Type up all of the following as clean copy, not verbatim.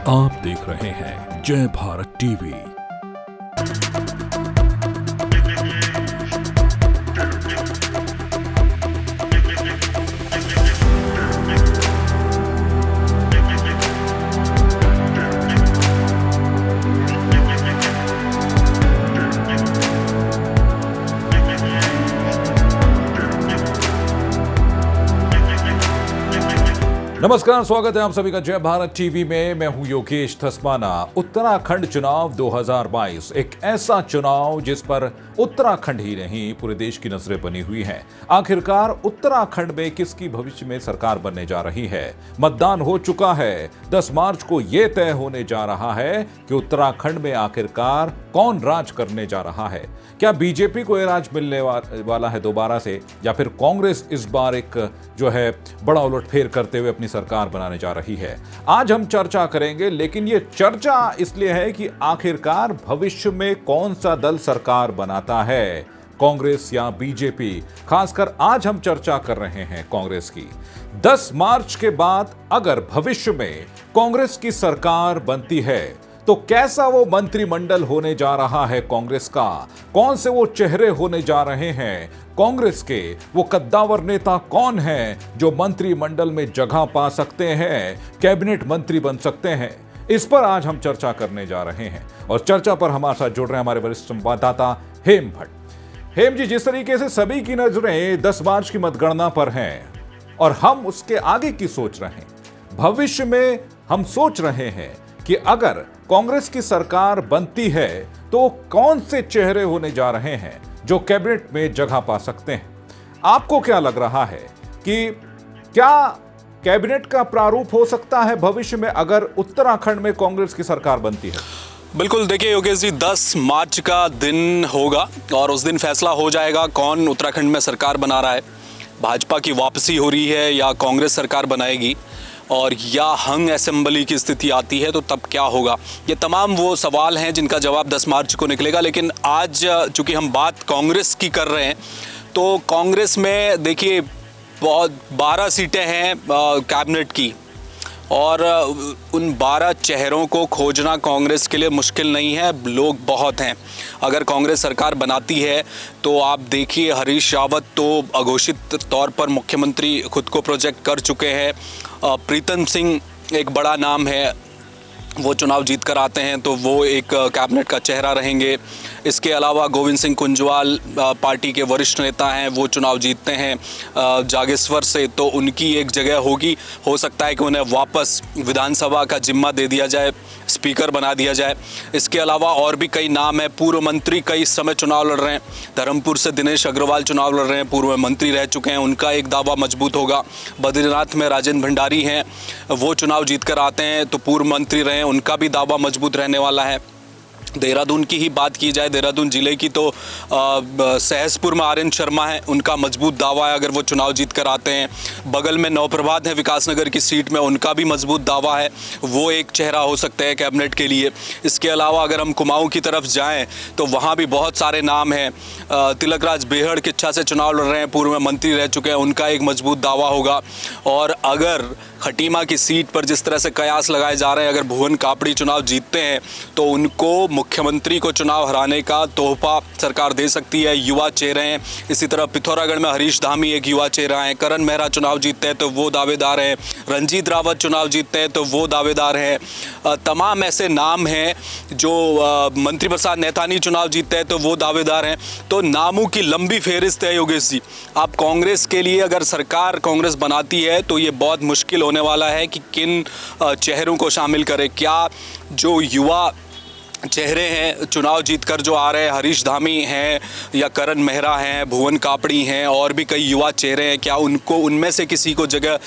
आप देख रहे हैं जय भारत टीवी। नमस्कार, स्वागत है आप सभी का जय भारत टीवी में। मैं हूं योगेश थस्माना। उत्तराखंड चुनाव 2022 एक ऐसा चुनाव जिस पर उत्तराखंड ही नहीं पूरे देश की नजरें बनी हुई हैं। आखिरकार उत्तराखंड में किसकी भविष्य में सरकार बनने जा रही है। मतदान हो चुका है। 10 मार्च को यह तय होने जा रहा है कि उत्तराखंड में आखिरकार कौन राज करने जा रहा है। क्या बीजेपी को यह राज मिलने वाला है दोबारा से, या फिर कांग्रेस इस बार एक जो है बड़ा उलटफेर करते हुए अपनी सरकार बनाने जा रही है। आज हम चर्चा करेंगे, लेकिन यह चर्चा इसलिए है कि आखिरकार भविष्य में कौन सा दल सरकार बनाता है, कांग्रेस या बीजेपी। खासकर आज हम चर्चा कर रहे हैं कांग्रेस की। 10 मार्च के बाद अगर भविष्य में कांग्रेस की सरकार बनती है तो कैसा वो मंत्रिमंडल होने जा रहा है कांग्रेस का, कौन से वो चेहरे होने जा रहे हैं कांग्रेस के, वो कद्दावर नेता कौन हैं जो मंत्रिमंडल में जगह पा सकते हैं, कैबिनेट मंत्री बन सकते हैं। इस पर आज हम चर्चा करने जा रहे हैं और चर्चा पर हमारे साथ जुड़ रहे हैं हमारे वरिष्ठ संवाददाता हेम भट्ट। हेम जी, जिस तरीके से सभी की नजरें 10 मार्च की मतगणना पर हैं और हम उसके आगे की सोच रहे हैं, भविष्य में हम सोच रहे हैं कि अगर कांग्रेस की सरकार बनती है तो कौन से चेहरे होने जा रहे हैं जो कैबिनेट में जगह पा सकते हैं। आपको क्या लग रहा है कि क्या कैबिनेट का प्रारूप हो सकता है भविष्य में अगर उत्तराखंड में कांग्रेस की सरकार बनती है? बिल्कुल, देखिए योगेश जी, 10 मार्च का दिन होगा और उस दिन फैसला हो जाएगा कौन उत्तराखंड में सरकार बना रहा है। भाजपा की वापसी हो रही है या कांग्रेस सरकार बनाएगी, और या हंग असेंबली की स्थिति आती है तो तब क्या होगा। ये तमाम वो सवाल हैं जिनका जवाब 10 मार्च को निकलेगा। लेकिन आज चूंकि हम बात कांग्रेस की कर रहे हैं तो कांग्रेस में देखिए बहुत 12 सीटें हैं कैबिनेट की, और उन 12 चेहरों को खोजना कांग्रेस के लिए मुश्किल नहीं है। लोग बहुत हैं। अगर कांग्रेस सरकार बनाती है तो आप देखिए, हरीश रावत तो अघोषित तौर पर मुख्यमंत्री खुद को प्रोजेक्ट कर चुके हैं। प्रीतम सिंह एक बड़ा नाम है, वो चुनाव जीत कर आते हैं तो वो एक कैबिनेट का चेहरा रहेंगे। इसके अलावा गोविंद सिंह कुंजवाल पार्टी के वरिष्ठ नेता हैं, वो चुनाव जीतते हैं जागेश्वर से, तो उनकी एक जगह होगी। हो सकता है कि उन्हें वापस विधानसभा का जिम्मा दे दिया जाए, स्पीकर बना दिया जाए। इसके अलावा और भी कई नाम हैं। पूर्व मंत्री कई समय चुनाव लड़ रहे हैं। धर्मपुर से दिनेश अग्रवाल चुनाव लड़ रहे हैं, पूर्व मंत्री रह चुके हैं, उनका एक दावा मजबूत होगा। बद्रीनाथ में राजेंद्र भंडारी हैं, वो चुनाव जीत कर आते हैं तो पूर्व मंत्री रहे, उनका भी दावा मजबूत रहने वाला है। देहरादून की ही बात की जाए, देहरादून जिले की, तो सहसपुर में आर्यन शर्मा है, उनका मजबूत दावा है अगर वो चुनाव जीत कर आते हैं। बगल में नवप्रभात है विकासनगर की सीट में, उनका भी मजबूत दावा है, वो एक चेहरा हो सकते हैं कैबिनेट के लिए। इसके अलावा अगर हम कुमाऊं की तरफ जाएं तो वहाँ भी बहुत सारे नाम हैं। तिलकराज बेहड़ किच्छा से चुनाव लड़ रहे हैं, पूर्व में मंत्री रह चुके हैं, उनका एक मजबूत दावा होगा। और अगर खटीमा की सीट पर जिस तरह से कयास लगाए जा रहे हैं, अगर भुवन कापड़ी चुनाव जीतते हैं तो उनको मुख्यमंत्री को चुनाव हराने का तोहफा सरकार दे सकती है। युवा चेहरे हैं। इसी तरह पिथौरागढ़ में हरीश धामी एक युवा चेहरा है। करण मेहरा चुनाव जीतते हैं तो वो दावेदार हैं। रंजीत रावत चुनाव जीतते हैं तो वो दावेदार हैं। तमाम ऐसे नाम हैं जो मंत्री प्रसाद नैथानी चुनाव जीतते हैं तो वो दावेदार हैं। तो नामों की लंबी फेहरिस्त है योगेश जी। आप कांग्रेस के लिए अगर सरकार कांग्रेस बनाती है तो ये बहुत मुश्किल होने वाला है कि किन चेहरों को शामिल करें। क्या जो युवा चेहरे हैं चुनाव जीतकर जो आ रहे हैं, हरीश धामी हैं या करण मेहरा हैं, भुवन कापड़ी हैं, और भी कई युवा चेहरे हैं, क्या उनको उनमें से किसी को जगह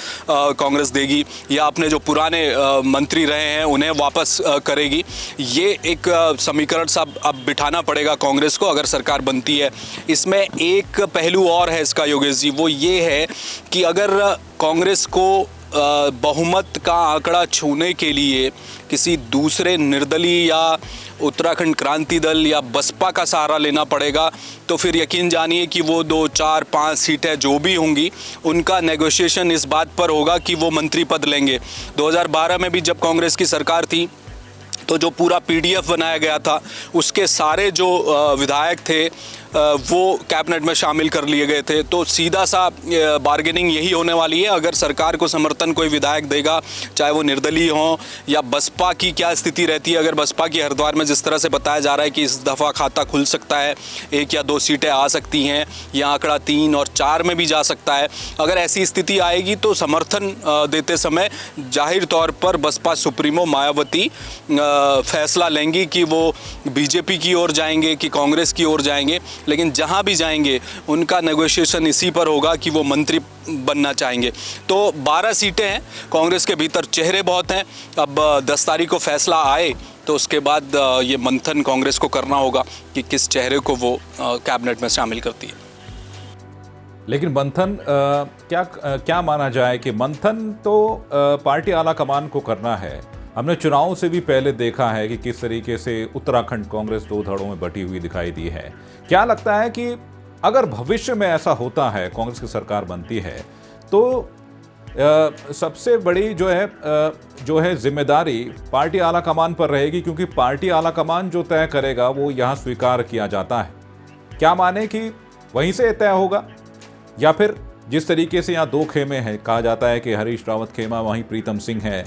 कांग्रेस देगी या अपने जो पुराने मंत्री रहे हैं उन्हें वापस करेगी। ये एक समीकरण सा अब बिठाना पड़ेगा कांग्रेस को अगर सरकार बनती है। इसमें एक पहलू और है इसका योगेश जी, वो ये है कि अगर कांग्रेस को बहुमत का आंकड़ा छूने के लिए किसी दूसरे निर्दलीय या उत्तराखंड क्रांति दल या बसपा का सहारा लेना पड़ेगा, तो फिर यकीन जानिए कि वो 2, 4, 5 सीटें जो भी होंगी उनका नेगोशिएशन इस बात पर होगा कि वो मंत्री पद लेंगे। 2012 में भी जब कांग्रेस की सरकार थी तो जो पूरा पीडीएफ बनाया गया था उसके सारे जो विधायक थे वो कैबिनेट में शामिल कर लिए गए थे। तो सीधा सा बार्गेनिंग यही होने वाली है। अगर सरकार को समर्थन कोई विधायक देगा, चाहे वो निर्दलीय हो या बसपा की क्या स्थिति रहती है, अगर बसपा की हरिद्वार में जिस तरह से बताया जा रहा है कि इस दफ़ा खाता खुल सकता है, 1 या 2 सीटें आ सकती हैं, या आंकड़ा 3 और 4 में भी जा सकता है, अगर ऐसी स्थिति आएगी तो समर्थन देते समय जाहिर तौर पर बसपा सुप्रीमो मायावती फैसला लेंगी कि वो बीजेपी की ओर जाएंगे कि कांग्रेस की ओर जाएंगे। लेकिन जहां भी जाएंगे उनका नेगोशिएशन इसी पर होगा कि वो मंत्री बनना चाहेंगे। तो 12 सीटें हैं, कांग्रेस के भीतर चेहरे बहुत हैं। अब 10 तारीख को फैसला आए तो उसके बाद ये मंथन कांग्रेस को करना होगा कि किस चेहरे को वो कैबिनेट में शामिल करती है। लेकिन मंथन क्या माना जाए कि मंथन तो पार्टी आला कमान को करना है। हमने चुनाव से भी पहले देखा है कि किस तरीके से उत्तराखंड कांग्रेस 2 धड़ों में बटी हुई दिखाई दी है। क्या लगता है कि अगर भविष्य में ऐसा होता है, कांग्रेस की सरकार बनती है, तो सबसे बड़ी जो है जिम्मेदारी पार्टी आला कमान पर रहेगी, क्योंकि पार्टी आला कमान जो तय करेगा वो यहाँ स्वीकार किया जाता है। क्या माने कि वहीं से तय होगा, या फिर जिस तरीके से यहाँ 2 खेमे हैं, कहा जाता है कि हरीश रावत खेमा वहीं प्रीतम सिंह है,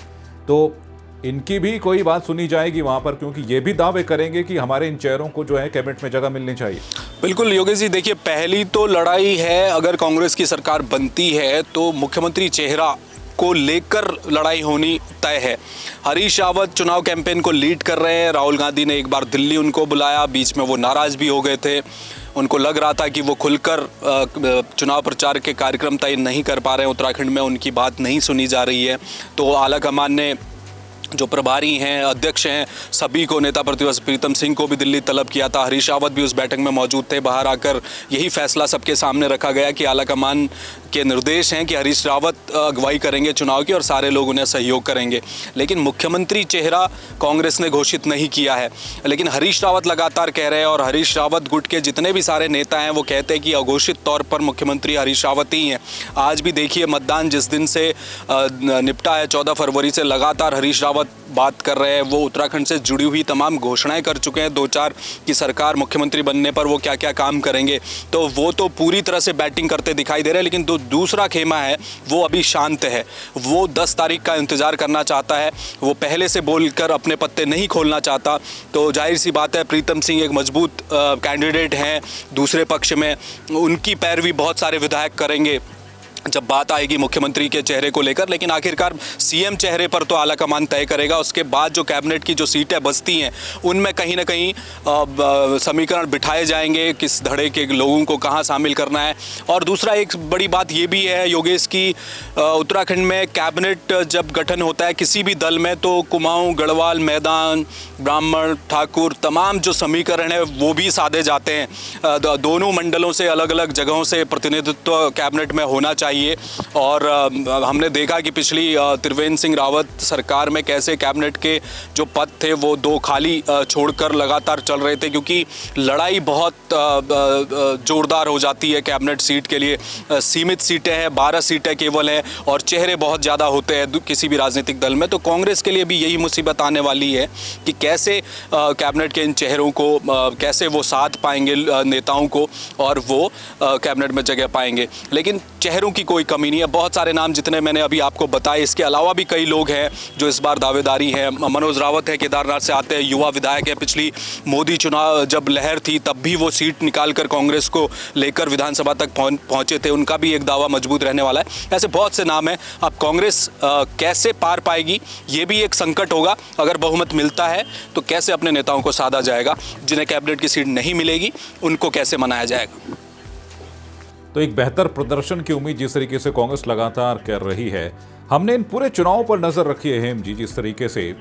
तो इनकी भी कोई बात सुनी जाएगी वहां पर, क्योंकि ये भी दावे करेंगे कि हमारे इन चेहरों को जो है कैबिनेट में जगह मिलनी चाहिए। बिल्कुल योगेश जी, देखिए पहली तो लड़ाई है, अगर कांग्रेस की सरकार बनती है तो मुख्यमंत्री चेहरा को लेकर लड़ाई होनी तय है। हरीश रावत चुनाव कैंपेन को लीड कर रहे हैं। राहुल गांधी ने एक बार दिल्ली उनको बुलाया, बीच में वो नाराज भी हो गए थे। उनको लग रहा था कि वो खुलकर चुनाव प्रचार के कार्यक्रम तय नहीं कर पा रहे हैं, उत्तराखंड में उनकी बात नहीं सुनी जा रही है। तो आलाकमान ने जो प्रभारी हैं, अध्यक्ष हैं, सभी को, नेता प्रतिपक्ष प्रीतम सिंह को भी दिल्ली तलब किया था। हरीश रावत भी उस बैठक में मौजूद थे। बाहर आकर यही फैसला सबके सामने रखा गया कि आलाकमान के निर्देश हैं कि हरीश रावत अगुवाई करेंगे चुनाव की और सारे लोग उन्हें सहयोग करेंगे। लेकिन मुख्यमंत्री चेहरा कांग्रेस ने घोषित नहीं किया है। लेकिन हरीश रावत लगातार कह रहे हैं, और हरीश रावत गुट के जितने भी सारे नेता हैं वो कहते हैं कि अघोषित तौर पर मुख्यमंत्री हरीश रावत ही हैं। आज भी देखिए, मतदान जिस दिन से निपटा है, 14 फरवरी से लगातार हरीश रावत बात कर रहे हैं। वो उत्तराखंड से जुड़ी हुई तमाम घोषणाएं कर चुके हैं, 2-4 की सरकार मुख्यमंत्री बनने पर वो क्या क्या काम करेंगे। तो वो तो पूरी तरह से बैटिंग करते दिखाई दे रहे हैं। लेकिन दूसरा खेमा है वो अभी शांत है। वो 10 तारीख का इंतजार करना चाहता है। वो पहले से बोलकर अपने पत्ते नहीं खोलना चाहता। तो जाहिर सी बात है, प्रीतम सिंह एक मजबूत कैंडिडेट हैं दूसरे पक्ष में, उनकी पैरवी बहुत सारे विधायक करेंगे जब बात आएगी मुख्यमंत्री के चेहरे को लेकर। लेकिन आखिरकार सीएम चेहरे पर तो आलाकमान तय करेगा। उसके बाद जो कैबिनेट की जो सीटें बचती हैं उनमें कहीं ना कहीं समीकरण बिठाए जाएंगे, किस धड़े के लोगों को कहां शामिल करना है। और दूसरा एक बड़ी बात ये भी है योगेश की, उत्तराखंड में कैबिनेट जब गठन होता है किसी भी दल में, तो कुमाऊं, गढ़वाल, मैदान, ब्राह्मण, ठाकुर, तमाम जो समीकरण है वो भी साधे जाते हैं। दोनों मंडलों से, अलग अलग जगहों से प्रतिनिधित्व कैबिनेट में होना चाहिए। और हमने देखा कि पिछली त्रिवेंद्र सिंह रावत सरकार में कैसे कैबिनेट के जो पद थे वो 2 खाली छोड़कर लगातार चल रहे थे, क्योंकि लड़ाई बहुत जोरदार हो जाती है कैबिनेट सीट के लिए। सीमित सीटें हैं, 12 सीटें केवल हैं, और चेहरे बहुत ज़्यादा होते हैं किसी भी राजनीतिक दल में। तो कांग्रेस के लिए भी यही मुसीबत आने वाली है कि कैसे कैबिनेट के इन चेहरों को, कैसे वो साथ पाएंगे नेताओं को और वो कैबिनेट में जगह पाएंगे। लेकिन चेहरों की कोई कमी नहीं है। बहुत सारे नाम जितने मैंने अभी आपको बताए, इसके अलावा भी कई लोग हैं जो इस बार दावेदारी हैं। मनोज रावत है, केदारनाथ से आते हैं, युवा विधायक है। पिछली मोदी चुनाव जब लहर थी तब भी वो सीट निकालकर कांग्रेस को लेकर विधानसभा तक पहुंचे थे। उनका भी एक दावा मजबूत रहने वाला है। ऐसे बहुत से नाम हैं। अब कांग्रेस कैसे पार पाएगी, ये भी एक संकट होगा। अगर बहुमत मिलता है तो कैसे अपने नेताओं को साधा जाएगा, जिन्हें कैबिनेट की सीट नहीं मिलेगी उनको कैसे मनाया जाएगा। तो एक बेहतर प्रदर्शन की उम्मीद जिस तरीके से कांग्रेस लगातार कर रही है, हमने इन पूरे चुनाव पर नजर रखी है हेम जी। जिस तरीके से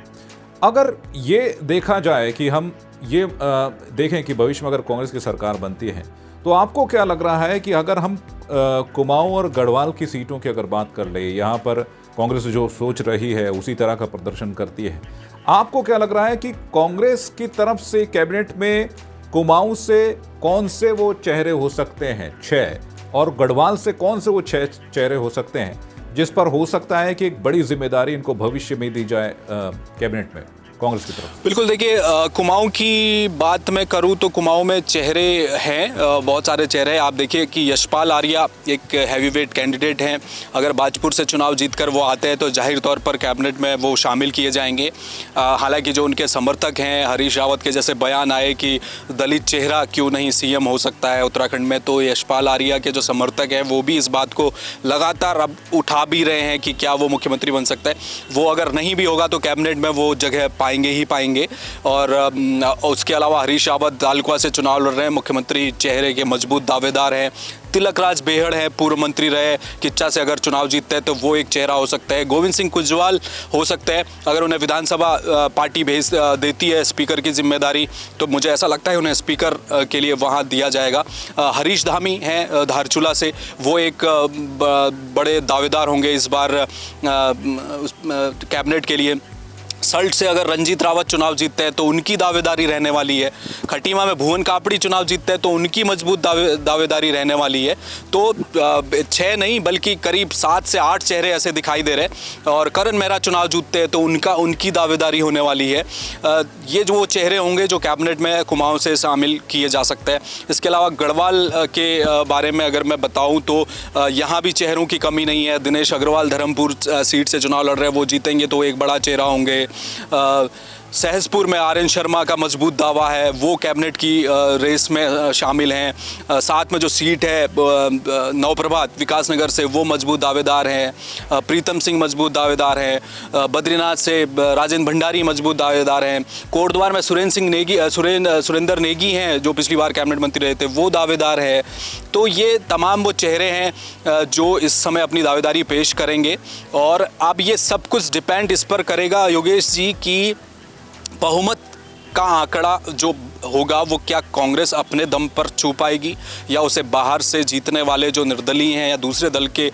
अगर ये देखा जाए कि हम ये देखें कि भविष्य में अगर कांग्रेस की सरकार बनती है, तो आपको क्या लग रहा है कि अगर हम कुमाऊं और गढ़वाल की सीटों की अगर बात कर ले, यहाँ पर कांग्रेस जो सोच रही है उसी तरह का प्रदर्शन करती है। आपको क्या लग रहा है कि कांग्रेस की तरफ से कैबिनेट में कुमाऊं से कौन से वो चेहरे हो सकते हैं 6, और गढ़वाल से कौन से वो 6 चेहरे हो सकते हैं जिस पर हो सकता है कि एक बड़ी जिम्मेदारी इनको भविष्य में दी जाए कैबिनेट में कांग्रेस की तरफ? बिल्कुल, देखिए कुमाऊं की बात मैं करूं तो कुमाऊं में चेहरे हैं, बहुत सारे चेहरे हैं। आप देखिए कि यशपाल आर्या एक हैवीवेट कैंडिडेट हैं। अगर बाजपुर से चुनाव जीतकर वो आते हैं तो जाहिर तौर पर कैबिनेट में वो शामिल किए जाएंगे। हालांकि जो उनके समर्थक हैं, हरीश रावत के जैसे बयान आए कि दलित चेहरा क्यों नहीं सीएम हो सकता है उत्तराखंड में, तो यशपाल आर्या के जो समर्थक हैं वो भी इस बात को लगातार अब उठा भी रहे हैं कि क्या वो मुख्यमंत्री बन सकता है। वो अगर नहीं भी होगा तो कैबिनेट में वो जगह पाएंगे ही पाएंगे। और उसके अलावा हरीश रावत दालकुआ से चुनाव लड़ रहे हैं, मुख्यमंत्री चेहरे के मजबूत दावेदार हैं। तिलक राज बेहड़ हैं, पूर्व मंत्री रहे, किच्चा से अगर चुनाव जीतते हैं तो वो एक चेहरा हो सकता है। गोविंद सिंह कुजवाल हो सकते हैं, अगर उन्हें विधानसभा पार्टी भेज देती है स्पीकर की जिम्मेदारी, तो मुझे ऐसा लगता है उन्हें स्पीकर के लिए वहाँ दिया जाएगा। हरीश धामी हैं धारचूला से, वो एक बड़े दावेदार होंगे इस बार कैबिनेट के लिए। सल्ट से अगर रंजीत रावत चुनाव जीतते हैं तो उनकी दावेदारी रहने वाली है। खटीमा में भुवन कापड़ी चुनाव जीतते हैं तो उनकी मजबूत दावेदारी रहने वाली है। तो 6 नहीं बल्कि करीब 7 से 8 चेहरे ऐसे दिखाई दे रहे हैं। और करण मेहरा चुनाव जीतते हैं तो उनकी दावेदारी होने वाली है। ये जो चेहरे होंगे जो कैबिनेट में कुमाऊं से शामिल किए जा सकते हैं। इसके अलावा गढ़वाल के बारे में अगर मैं बताऊँ तो यहाँ भी चेहरों की कमी नहीं है। दिनेश अग्रवाल धर्मपुर सीट से चुनाव लड़ रहे हैं, वो जीतेंगे तो एक बड़ा चेहरा होंगे। सहसपुर में आर एन शर्मा का मजबूत दावा है, वो कैबिनेट की रेस में शामिल हैं। साथ में जो सीट है नवप्रभात विकासनगर से, वो मजबूत दावेदार हैं। प्रीतम सिंह मजबूत दावेदार हैं। बद्रीनाथ से राजेंद्र भंडारी मजबूत दावेदार हैं। कोटद्वार में सुरेंद्र नेगी हैं जो पिछली बार कैबिनेट मंत्री रहे थे, वो दावेदार है। तो ये तमाम वो चेहरे हैं जो इस समय अपनी दावेदारी पेश करेंगे। और अब ये सब कुछ डिपेंड इस पर करेगा योगेश जी की बहुमत का आंकड़ा जो होगा वो क्या कांग्रेस अपने दम पर छू पाएगी, या उसे बाहर से जीतने वाले जो निर्दलीय हैं या दूसरे दल के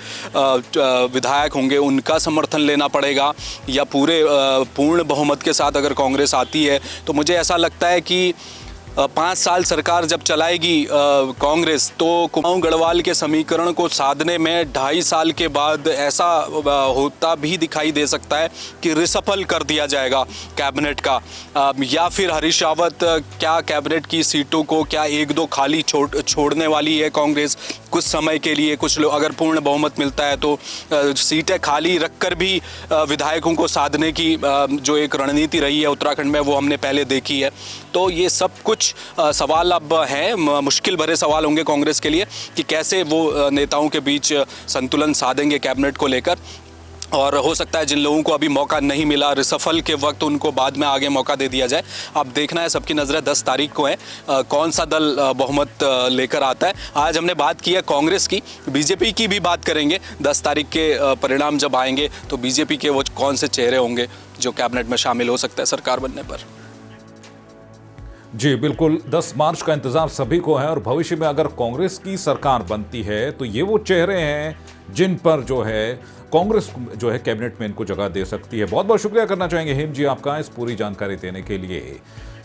विधायक होंगे उनका समर्थन लेना पड़ेगा, या पूर्ण बहुमत के साथ अगर कांग्रेस आती है। तो मुझे ऐसा लगता है कि 5 साल सरकार जब चलाएगी कांग्रेस, तो कुमाऊं गढ़वाल के समीकरण को साधने में 2.5 साल के बाद ऐसा होता भी दिखाई दे सकता है कि रिसफल कर दिया जाएगा कैबिनेट का, या फिर हरीश रावत क्या कैबिनेट की सीटों को क्या 1-2 खाली छोड़ने वाली है कांग्रेस कुछ समय के लिए। कुछ लोग अगर पूर्ण बहुमत मिलता है तो सीटें खाली रखकर भी विधायकों को साधने की जो एक रणनीति रही है उत्तराखंड में, वो हमने पहले देखी है। तो ये सब कुछ सवाल अब हैं, मुश्किल भरे सवाल होंगे कांग्रेस के लिए कि कैसे वो नेताओं के बीच संतुलन साधेंगे कैबिनेट को लेकर। और हो सकता है जिन लोगों को अभी मौका नहीं मिला रिसफल के वक्त, उनको बाद में आगे मौका दे दिया जाए। अब देखना है, सबकी नज़रें 10 तारीख को है कौन सा दल बहुमत लेकर आता है। आज हमने बात की है कांग्रेस की, बीजेपी की भी बात करेंगे। 10 तारीख के परिणाम जब आएंगे तो बीजेपी के वो कौन से चेहरे होंगे जो कैबिनेट में शामिल हो सकते हैं सरकार बनने पर। जी बिल्कुल, 10 मार्च का इंतजार सभी को है। और भविष्य में अगर कांग्रेस की सरकार बनती है तो ये वो चेहरे हैं जिन पर जो है कांग्रेस जो है कैबिनेट में इनको जगह दे सकती है। बहुत बहुत शुक्रिया करना चाहेंगे हेम जी आपका इस पूरी जानकारी देने के लिए।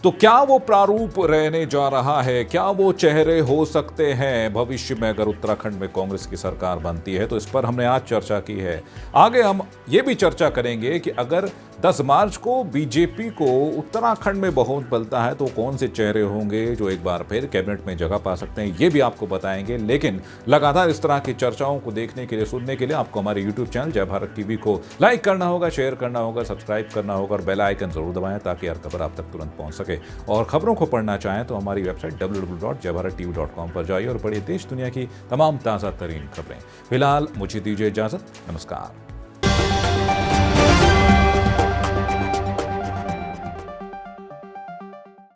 तो क्या वो प्रारूप रहने जा रहा है, क्या वो चेहरे हो सकते हैं भविष्य में अगर उत्तराखंड में कांग्रेस की सरकार बनती है, तो इस पर हमने आज चर्चा की है। आगे हम ये भी चर्चा करेंगे कि अगर 10 मार्च को बीजेपी को उत्तराखंड में बहुमत मिलता है तो कौन से चेहरे होंगे जो एक बार फिर कैबिनेट में जगह पा सकते हैं, ये भी आपको बताएंगे। लेकिन लगातार इस तरह की चर्चाओं को देखने के लिए, सुनने के लिए आपको हमारे यूट्यूब चैनल जय भारत टीवी को लाइक करना होगा, शेयर करना होगा, सब्सक्राइब करना होगा और बेल आइकन जरूर दबाएं ताकि हर खबर आप तक तुरंत पहुंच सके। और खबरों को पढ़ना चाहें तो हमारी वेबसाइट www.jayabharattv.com पर जाइए और पढ़िए देश दुनिया की तमाम ताज़ा तरीन खबरें। फिलहाल मुझे दीजिए इजाजत, नमस्कार।